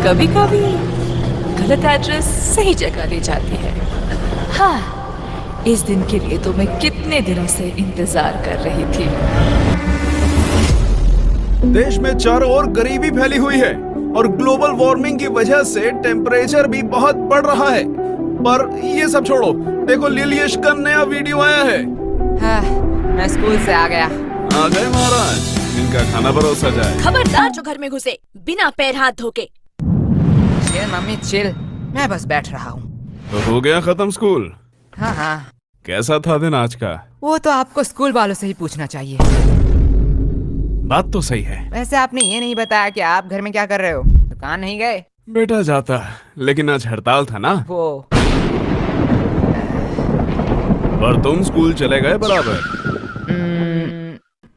कभी कभी गलत एड्रेस सही जगह ले जाती है। हाँ, इस दिन के लिए तो मैं कितने दिनों से इंतजार कर रही थी। देश में चारों ओर गरीबी फैली हुई है और ग्लोबल वार्मिंग की वजह से टेम्परेचर भी बहुत बढ़ रहा है। पर ये सब छोड़ो, देखो लिलियश का नया वीडियो आया है। हाँ, मैं स्कूल से आ गया। आ गए महाराज, इनका खाना परोसा जाए। खबरदार जो घर में घुसे बिना पैर हाथ धोके। चिल मम्मी चिल, मैं बस बैठ रहा हूँ। तो हो गया खत्म स्कूल? हाँ हाँ, कैसा था दिन आज का? वो तो आपको स्कूल वालों से ही पूछना चाहिए। बात तो सही है। वैसे आपने ये नहीं बताया कि आप घर में क्या कर रहे हो? दुकान नहीं गए? बेटा जाता, लेकिन आज हड़ताल था ना। वो पर तुम स्कूल चले गए बराबर।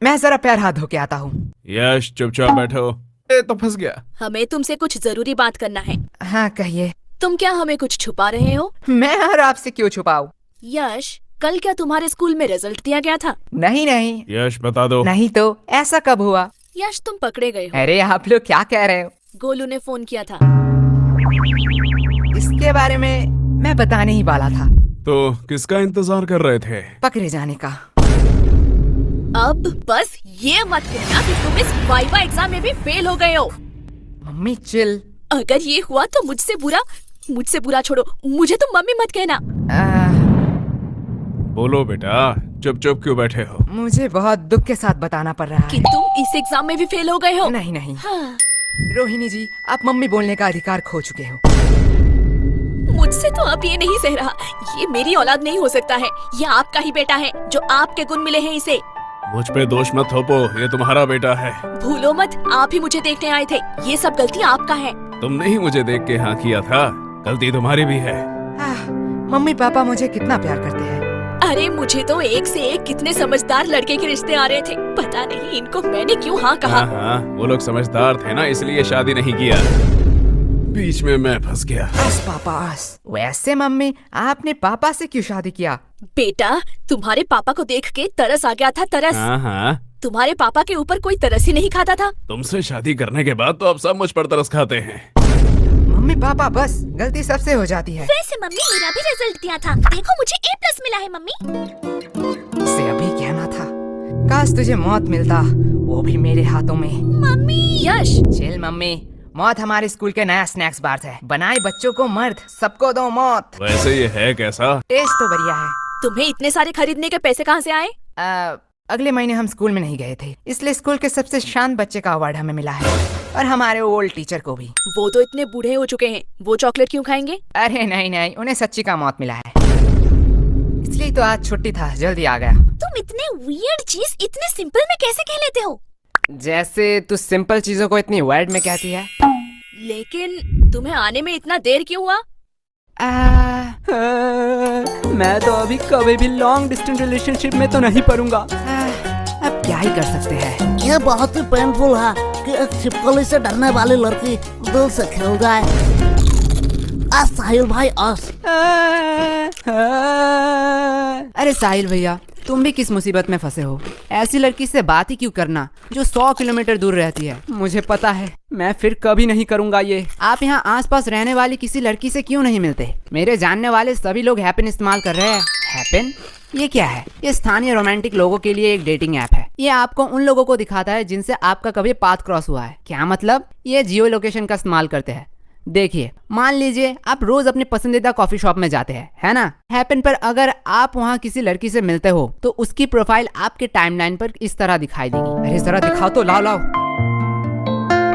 मैं जरा पैर हाथ धो के आता हूँ। यश चुपचाप बैठो। ये तो फंस गया। हमें तुमसे कुछ जरूरी बात करना है। हाँ कहिए। तुम क्या हमें कुछ छुपा रहे हो? मैं और आपसे क्यों छुपाऊं? यश, कल क्या तुम्हारे स्कूल में रिजल्ट दिया गया था? नहीं नहीं। यश बता दो। नहीं तो ऐसा कब हुआ? यश, तुम पकड़े गए हो। अरे आप लोग क्या कह रहे हो? गोलू ने फोन किया था। इसके बारे में मैं बताने ही वाला था। तो किसका इंतजार कर रहे थे? पकड़े जाने का। अब बस ये मत कहना कि तुम इस वाइवा एग्जाम में भी फेल हो गए हो। Mummy chill. अगर ये हुआ तो मुझसे बुरा छोड़ो, मुझे तुम मम्मी मत कहना। बोलो बेटा, चुप चुप क्यों बैठे हो? मुझे बहुत दुख के साथ बताना पड़ रहा कि है। तुम इस एग्जाम में भी फेल हो गए हो। नहीं नहीं। हाँ। रोहिणी जी, आप मम्मी बोलने का अधिकार खो चुके हो। मुझसे तो अब ये नहीं सह रहा। ये मेरी औलाद नहीं हो सकता है। ये आपका ही बेटा है, जो आपके गुण मिले हैं इसे। मुझ पे दोष मत थोपो, ये तुम्हारा बेटा है। भूलो मत, आप ही मुझे देखने आए थे। ये सब गलती आपका है। तुमने ही मुझे देख के हाँ किया था, गलती तुम्हारी भी है। मम्मी पापा मुझे कितना प्यार करते हैं। अरे मुझे तो एक से एक कितने समझदार लड़के के रिश्ते आ रहे थे। पता नहीं इनको मैंने क्यों हाँ कहा। हाँ, वो लोग समझदार थे ना, इसलिए शादी नहीं किया। बीच में मैं फंस गया। बस पापा। वैसे मम्मी, आपने पापा से क्यों शादी किया? बेटा, तुम्हारे पापा को देख के तरस आ गया था। तरस। हाँ। तुम्हारे पापा के ऊपर कोई तरस ही नहीं खाता था। तुमसे शादी करने के बाद तो अब सब मुझ पर तरस खाते हैं। मम्मी पापा, बस गलती सबसे हो जाती है। वैसे मम्मी, मेरा भी रिजल्ट दिया था। देखो मुझे A+ मिला है मम्मी। इसे अभी कहना था। काश तुझे मौत मिलता, वो भी मेरे हाथों में। मम्मी। यश। चिल मम्मी, मौत हमारे स्कूल के नया स्नैक्स बार है। बनाए बच्चों को मर्द, सबको दो मौत। वैसे ये है कैसा? टेस्ट तो बढ़िया है। तुम्हें इतने सारे खरीदने के पैसे कहाँ से आए? अगले महीने हम स्कूल में नहीं गए थे, इसलिए स्कूल के सबसे शांत बच्चे का अवार्ड हमें मिला है, और हमारे ओल्ड टीचर को भी। वो तो इतने बूढ़े हो चुके हैं, वो चॉकलेट क्यों खाएंगे? अरे नहीं नहीं, उन्हें सच्ची का मौत मिला है, इसलिए तो आज छुट्टी था, जल्दी आ गया। तुम इतने वियर्ड चीज इतने सिंपल में कैसे कह लेते हो? जैसे तू सिंपल चीजों को इतनी वर्ड में कहती है। लेकिन तुम्हें आने में इतना देर क्यों हुआ? मैं तो अभी कभी भी लॉन्ग डिस्टेंस रिलेशनशिप में तो नहीं पड़ूंगा। अब क्या ही कर सकते हैं। ये बहुत ही पेनफुल है कि एक छिपकली से डरने वाली लड़की दिल से खेल जाए। साहिल भाई अरे साहिल भैया, तुम भी किस मुसीबत में फंसे हो? ऐसी लड़की से बात ही क्यों करना जो 100 किलोमीटर दूर रहती है। मुझे पता है, मैं फिर कभी नहीं करूंगा ये। आप यहाँ आसपास रहने वाली किसी लड़की से क्यों नहीं मिलते? मेरे जानने वाले सभी लोग हैपन इस्तेमाल कर रहे हैं। हैपन? ये क्या है? ये स्थानीय रोमांटिक लोगों के लिए एक डेटिंग ऐप है। ये आपको उन लोगों को दिखाता है जिनसे आपका कभी पाथ क्रॉस हुआ है। क्या मतलब? ये जियो लोकेशन का इस्तेमाल करते हैं। देखिए, मान लीजिए आप रोज अपने पसंदीदा कॉफी शॉप में जाते हैं, है ना? हैपन पर अगर आप वहाँ किसी लड़की से मिलते हो तो उसकी प्रोफाइल आपके टाइमलाइन पर इस तरह दिखाई देगी। अरे जरा दिखाओ तो, लाओ।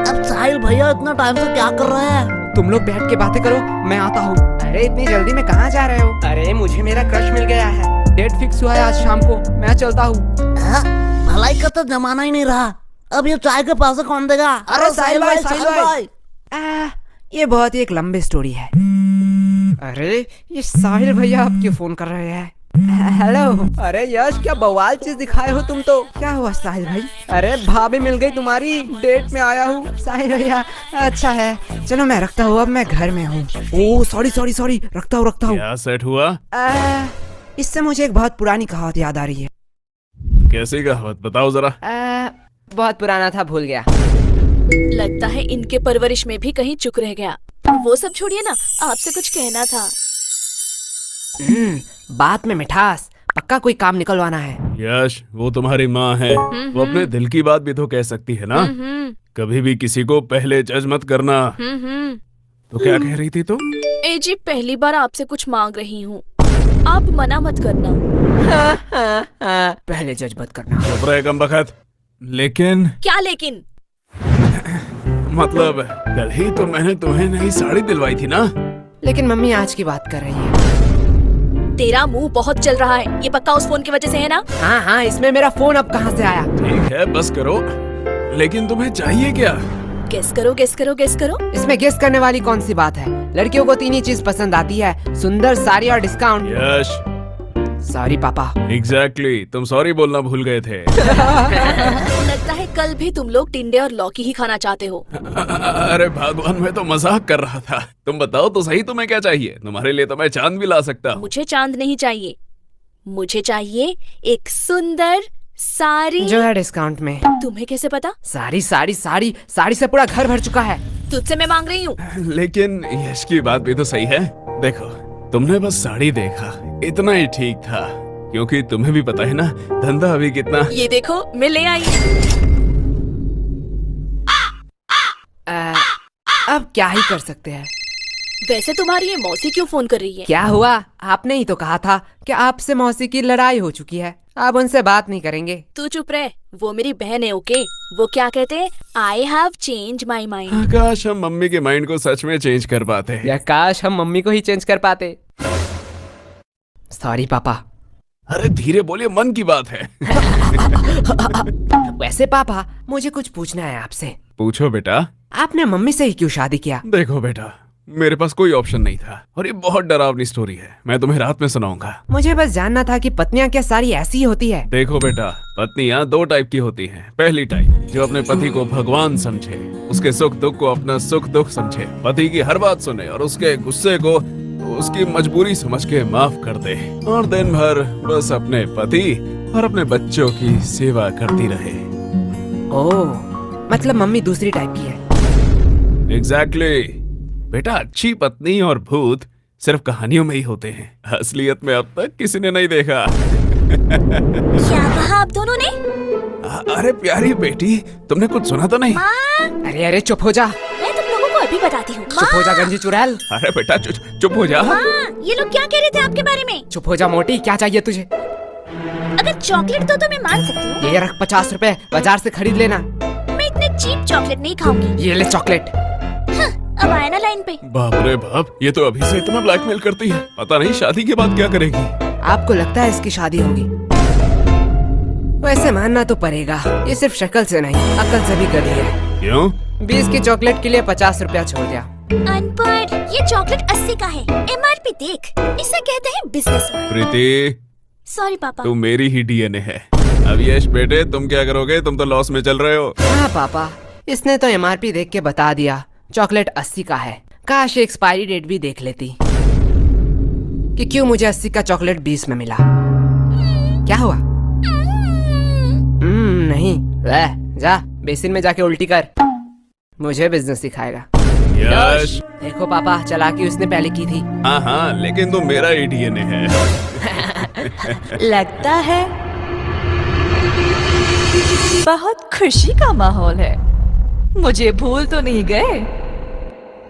अब साहिल भैया इतना टाइम से क्या कर रहे हैं? तुम लोग बैठ के बातें करो, मैं आता हूँ। अरे इतनी जल्दी में कहाँ जा रहे हो? अरे मुझे मेरा क्रश मिल गया है, डेट फिक्स हुआ है आज शाम को, मैं चलता हूँ। भलाई का तो जमाना ही नहीं रहा, अब ये चाय के पैसे कौन देगा? अरे साहिल भाई, ये बहुत ही एक लंबी स्टोरी है। अरे ये साहिल भैया आप क्यों फोन कर रहे हैं? हेलो। अरे यश, क्या बवाल चीज दिखाए हो तुम तो। क्या हुआ साहिल भाई? अरे भाभी मिल गई तुम्हारी, डेट में आया हूँ। साहिल भैया अच्छा है, चलो मैं रखता हूँ, अब मैं घर में हूँ। ओह सॉरी, रखता हूँ। क्या सेट हुआ? इससे मुझे एक बहुत पुरानी कहावत याद आ रही है। कैसी कहावत बताओ जरा। बहुत पुराना था, भूल गया। लगता है इनके परवरिश में भी कहीं चुक रह गया। वो सब छोड़िए ना, आपसे कुछ कहना था। बात में मिठास, पक्का कोई काम निकलवाना है। यश, वो तुम्हारी माँ है, वो अपने दिल की बात भी तो कह सकती है ना। कभी भी किसी को पहले जज मत करना। तो क्या कह रही थी तुम? ए जी, पहली बार आपसे कुछ मांग रही हूँ, आप मना मत करना। पहले जज मत करना। चुप रहे कमबख्त। लेकिन क्या लेकिन? मतलब कल ही तो मैंने तुम्हें नई साड़ी दिलवाई थी ना। लेकिन मम्मी आज की बात कर रही है। तेरा मुंह बहुत चल रहा है, ये पक्का उस फोन की वजह से है ना? हाँ, इसमें मेरा फोन अब कहाँ से आया? ठीक है, बस करो। लेकिन तुम्हें चाहिए क्या? गेस करो, गेस करो, गेस करो। इसमें गेस करने वाली कौन सी बात है? लड़कियों को 3 ही चीज पसंद आती है, सुंदर, साड़ी और डिस्काउंट। यश, सॉरी पापा। एग्जैक्टली, तुम सॉरी बोलना भूल गए थे। लगता है कल भी तुम लोग टिंडे और लौकी ही खाना चाहते हो। अरे भगवान, मैं तो मजाक कर रहा था। तुम बताओ तो सही, तुम्हें क्या चाहिए? तुम्हारे लिए तो मैं चांद भी ला सकता हूँ। मुझे चांद नहीं चाहिए, मुझे चाहिए एक सुंदर साड़ी। जो है डिस्काउंट में। तुम्हें कैसे पता? साड़ी साड़ी साड़ी साड़ी से पूरा घर भर चुका है। तुझसे मैं मांग रही हूँ। लेकिन यश की बात भी तो सही है। देखो, तुमने बस साड़ी देखा, इतना ही ठीक था, क्योंकि तुम्हें भी पता है ना धंधा अभी कितना। ये देखो, मैं ले आई। अब क्या ही कर सकते हैं। वैसे तुम्हारी ये मौसी क्यों फोन कर रही है? क्या हुआ? आपने ही तो कहा था कि आपसे मौसी की लड़ाई हो चुकी है, आप उनसे बात नहीं करेंगे। तू चुप रह, वो मेरी बहन है। ओके, वो क्या कहते हैं? I have change my mind. काश हम मम्मी के माइंड को सच में चेंज कर पाते। या काश हम मम्मी को ही चेंज कर पाते। सॉरी पापा। अरे धीरे बोलिए, मन की बात है। वैसे पापा, मुझे कुछ पूछना है आपसे। पूछो बेटा। आपने मम्मी से ही क्यों शादी किया? देखो बेटा, मेरे पास कोई ऑप्शन नहीं था, और ये बहुत डरावनी स्टोरी है, मैं तुम्हें रात में सुनाऊंगा। मुझे बस जानना था कि पत्नियां क्या सारी ऐसी ही होती है? देखो बेटा, पत्नियां 2 टाइप की होती हैं। पहली टाइप जो अपने पति को भगवान समझे, उसके सुख दुख को अपना सुख दुख समझे, पति की हर बात सुने और उसके गुस्से को उसकी मजबूरी समझ के माफ कर दे, और दिन भर बस अपने पति और अपने बच्चों की सेवा करती रहे। ओह, मतलब मम्मी दूसरी टाइप की है। एग्जैक्टली। बेटा, अच्छी पत्नी और भूत सिर्फ कहानियों में ही होते हैं, असलियत में अब तक किसी ने नहीं देखा। क्या कहा आप दोनों ने? अरे प्यारी बेटी, तुमने कुछ सुना तो नहीं? अरे अरे चुप हो जा। मैं तुम लोगों को अभी बताती हूँ। चुप हो जा गंजी चुड़ैल। अरे बेटा चुप हो जा। ये लोग क्या कह रहे थे आपके बारे में? चुप हो जा मोटी, क्या चाहिए तुझे? अगर चॉकलेट दो तो मैं मान सकती हूँ। ये रख 50 रुपए, बाजार से खरीद लेना। मैं इतने चीप चॉकलेट नहीं खाऊंगी। ये ले चॉकलेट। अब आया ना लाइन पे। बाप रे बाप, ये तो अभी से इतना ब्लैकमेल करती है, पता नहीं शादी के बाद क्या करेगी। आपको लगता है इसकी शादी होगी? वैसे मानना तो पड़ेगा, ये सिर्फ शक्ल से नहीं, अकल से भी गधी है। क्यों? 20 की चॉकलेट के लिए 50 रुपया छोड़ दिया। अनपढ़, ये चॉकलेट 80 का है, MRP देख, इसे कहते हैं बिजनेस। प्रीति, सॉरी पापा। तू मेरी ही DNA है। अब यश बेटे, तुम क्या करोगे? तुम तो लॉस में चल रहे हो। हाँ पापा, इसने तो MRP देख के बता दिया, चॉकलेट 80 का है। काश एक्सपायरी डेट भी देख लेती, कि क्यों मुझे 80 का चॉकलेट 20 में मिला। क्या हुआ? नहीं, वह जा बेसिन में जाके उल्टी कर, मुझे बिजनेस सिखाएगा। यश, देखो पापा, चालाकी उसने पहले की थी। हाँ, लेकिन तुम मेरा ही DNA है। लगता है बहुत खुशी का माहौल है। मुझे भूल तो नहीं गए?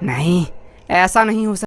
नहीं, ऐसा नहीं हो सकता।